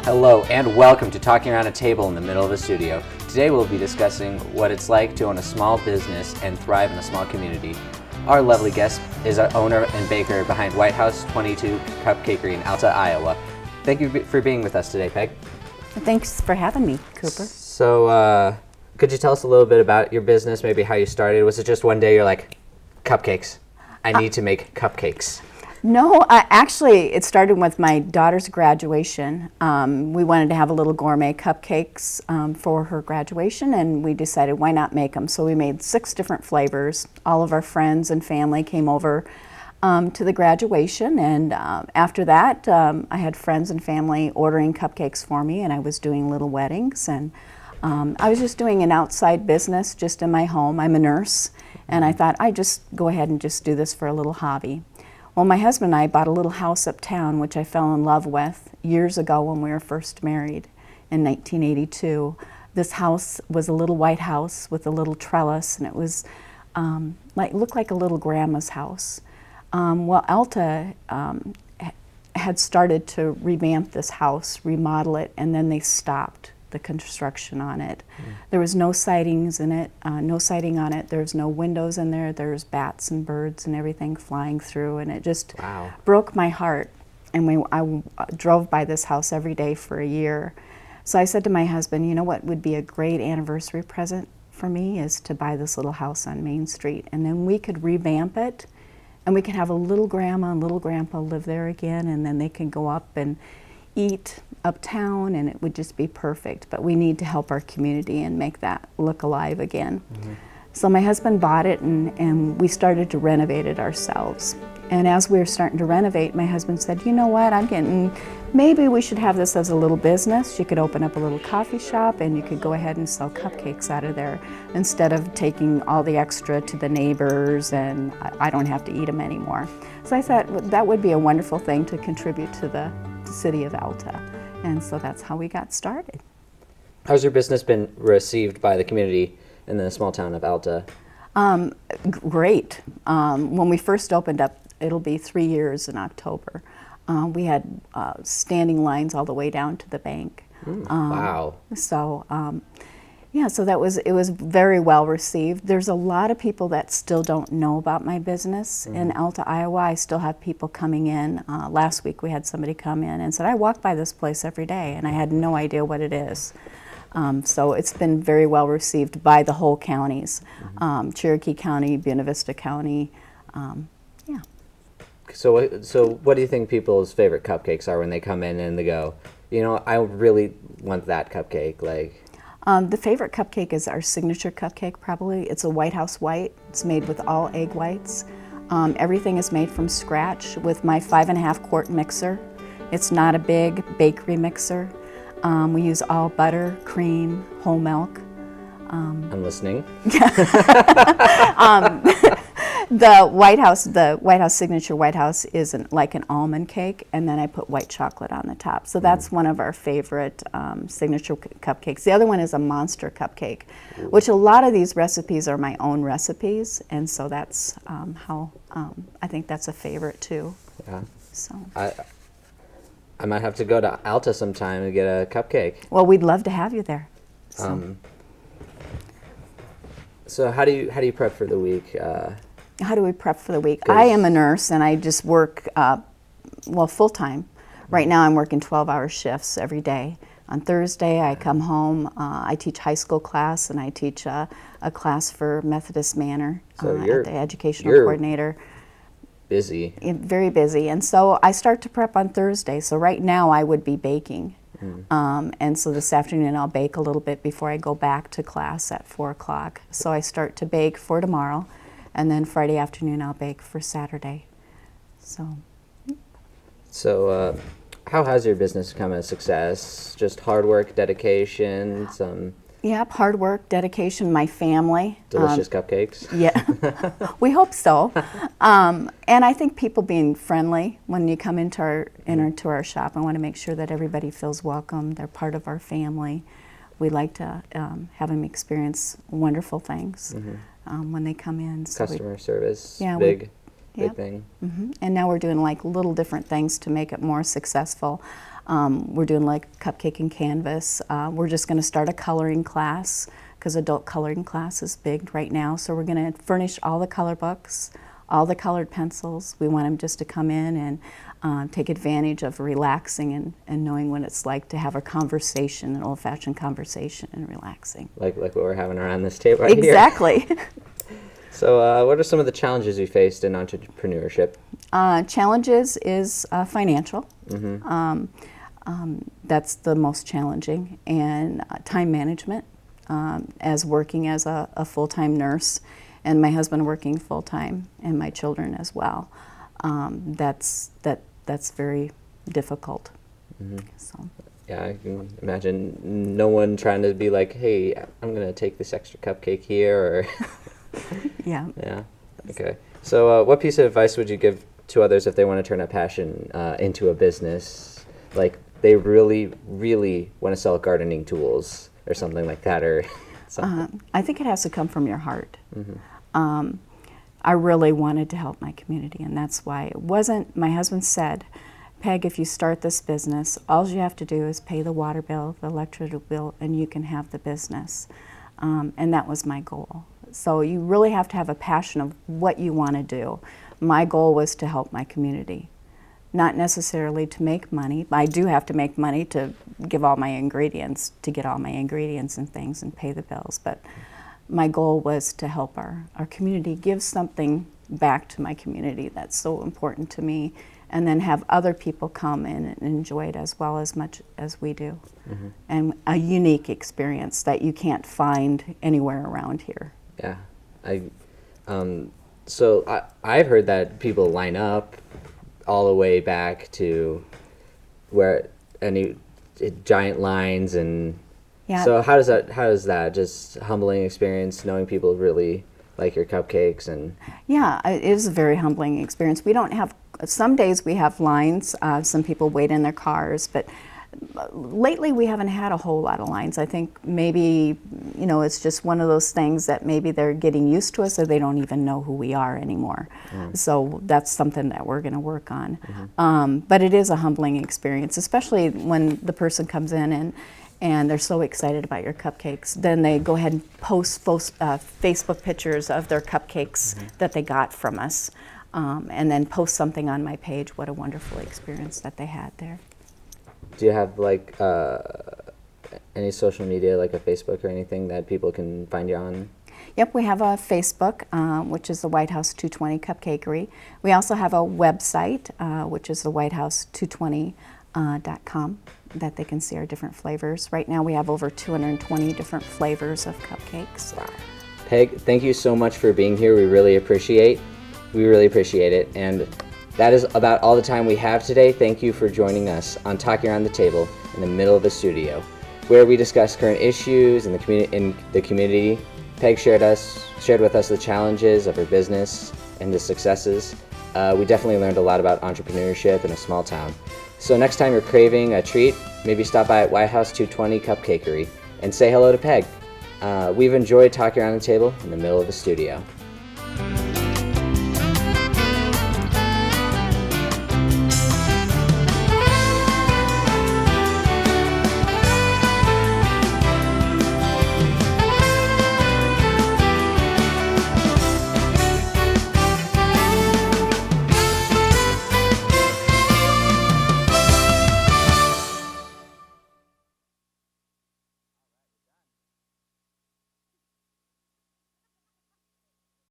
Hello and welcome to Talking Around a Table in the Middle of a Studio. Today we'll be discussing what it's like to own a small business and thrive in a small community. Our lovely guest is our owner and baker behind White House 22 Cupcakery in Alta, Iowa. Thank you for being with us today, Peg. Thanks for having me, Cooper. So, could you tell us a little bit about your business, maybe how you started? Was it just one day you're like, cupcakes, I need to make cupcakes? No, actually, it started with my daughter's graduation. We wanted to have a little gourmet cupcakes for her graduation, and we decided why not make them. So we made 6 different flavors. All of our friends and family came over to the graduation, and after that, I had friends and family ordering cupcakes for me, and I was doing little weddings, and I was just doing an outside business just in my home. I'm a nurse, and I thought I'd just go ahead and just do this for a little hobby. Well, my husband and I bought a little house uptown, which I fell in love with years ago when we were first married in 1982. This house was a little white house with a little trellis, and it was looked like a little grandma's house. Well, Alta had started to revamp this house, remodel it, and then they stopped the construction on it. There was no sidings in it, no siding on it. There's no windows in there. There's bats and birds and everything flying through, and it just broke my heart. And I drove by this house every day for a year. So I said to my husband, you know what would be a great anniversary present for me is to buy this little house on Main Street, and then we could revamp it, and we could have a little grandma and little grandpa live there again, and then they can go up and eat uptown, and it would just be perfect. But we need to help our community and make that look alive again. So my husband bought it, and we started to renovate it ourselves. And as we were starting to renovate, my husband said, you know what, maybe we should have this as a little business. You could open up a little coffee shop, and you could go ahead and sell cupcakes out of there instead of taking all the extra to the neighbors, and I don't have to eat them anymore. So I thought that would be a wonderful thing to contribute to the city of Alta. And so that's how we got started. How's your business been received by the community in the small town of Alta? Great. When we first opened up, it'll be 3 years in October. We had standing lines all the way down to the bank. Wow. So, so it was very well received. There's a lot of people that still don't know about my business in Alta, Iowa. I still have people coming in. Last week we had somebody come in and said, I walk by this place every day, and I had no idea what it is. So it's been very well received by the whole counties, Cherokee County, Buena Vista County, So what do you think people's favorite cupcakes are when they come in and they go, you know, I really want that cupcake? The favorite cupcake is our signature cupcake, probably. It's a White House white. It's made with all egg whites. Everything is made from scratch with my 5.5 quart mixer. It's not a big bakery mixer. We use all butter, cream, whole milk. I'm listening. The White House signature White House is like an almond cake, and then I put white chocolate on the top. So that's one of our favorite signature cupcakes. The other one is a monster cupcake, which a lot of these recipes are my own recipes, and so that's how I think that's a favorite too. Yeah. So I might have to go to Alta sometime and get a cupcake. Well, we'd love to have you there. So how do you prep for the week? How do we prep for the week? I am a nurse, and I just work, full-time. Right now I'm working 12-hour shifts every day. On Thursday I come home, I teach high school class, and I teach a class for Methodist Manor at the educational coordinator. Busy. Very busy, and so I start to prep on Thursday. So right now I would be baking. And so this afternoon I'll bake a little bit before I go back to class at 4 o'clock. So I start to bake for tomorrow, and then Friday afternoon I'll bake for Saturday. So how has your business become a success? Just hard work, dedication, Yep, hard work, dedication, my family. Delicious cupcakes. Yeah, we hope so. And I think people being friendly when you come into our shop. I want to make sure that everybody feels welcome. They're part of our family. We like to have them experience wonderful things when they come in. So Customer service, yeah, big. big Yep. thing. And now we're doing like little different things to make it more successful. We're doing like cupcake and canvas. We're just going to start a coloring class because adult coloring class is big right now. So we're going to furnish all the color books, all the colored pencils. We want them just to come in and take advantage of relaxing and knowing what it's like to have a conversation, an old-fashioned conversation, and relaxing. Like what we're having around this table right here. Exactly. So what are some of the challenges you faced in entrepreneurship? Challenges is financial. That's the most challenging, and time management, as working as a full-time nurse, and my husband working full-time, and my children as well. That's very difficult. So. Yeah, I can imagine no one trying to be like, hey, I'm going to take this extra cupcake here, or... Yeah. Yeah. Okay. So what piece of advice would you give to others if they want to turn a passion into a business? Like they really, really want to sell gardening tools or something like that, or something. I think it has to come from your heart. I really wanted to help my community, and that's why it wasn't, my husband said, Peg, if you start this business, all you have to do is pay the water bill, the electricity bill, and you can have the business. And that was my goal. So you really have to have a passion of what you want to do. My goal was to help my community, not necessarily to make money. I do have to make money to give all my ingredients, to get all my ingredients and things and pay the bills. But my goal was to help our community, give something back to my community that's so important to me, and then have other people come in and enjoy it as well as much as we do. And a unique experience that you can't find anywhere around here. Yeah. So I've heard that people line up all the way back to where any giant lines, and Yeah. so how does that just humbling experience knowing people really like your cupcakes? And Yeah, it is a very humbling experience. We don't have, some days we have lines, some people wait in their cars, but lately we haven't had a whole lot of lines. I think maybe, it's just one of those things that maybe they're getting used to us or they don't even know who we are anymore. So that's something that we're going to work on. But it is a humbling experience, especially when the person comes in and they're so excited about your cupcakes. Then they go ahead and post Facebook pictures of their cupcakes that they got from us, and then post something on my page. What a wonderful experience that they had there. do you have like any social media, like a Facebook or anything that people can find you on? Yep, we have a Facebook, which is the White House 220 Cupcakery. We also have a website, which is the whitehouse220.com, that they can see our different flavors. Right now we have over 220 different flavors of cupcakes. Wow. Peg, thank you so much for being here. We really appreciate it. And that is about all the time we have today. Thank you for joining us on Talking Around the Table in the middle of the studio, where we discuss current issues in the community. Peg shared with us the challenges of her business and the successes. We definitely learned a lot about entrepreneurship in a small town. So next time you're craving a treat, maybe stop by at White House 220 Cupcakery and say hello to Peg. We've enjoyed Talking Around the Table in the middle of the studio.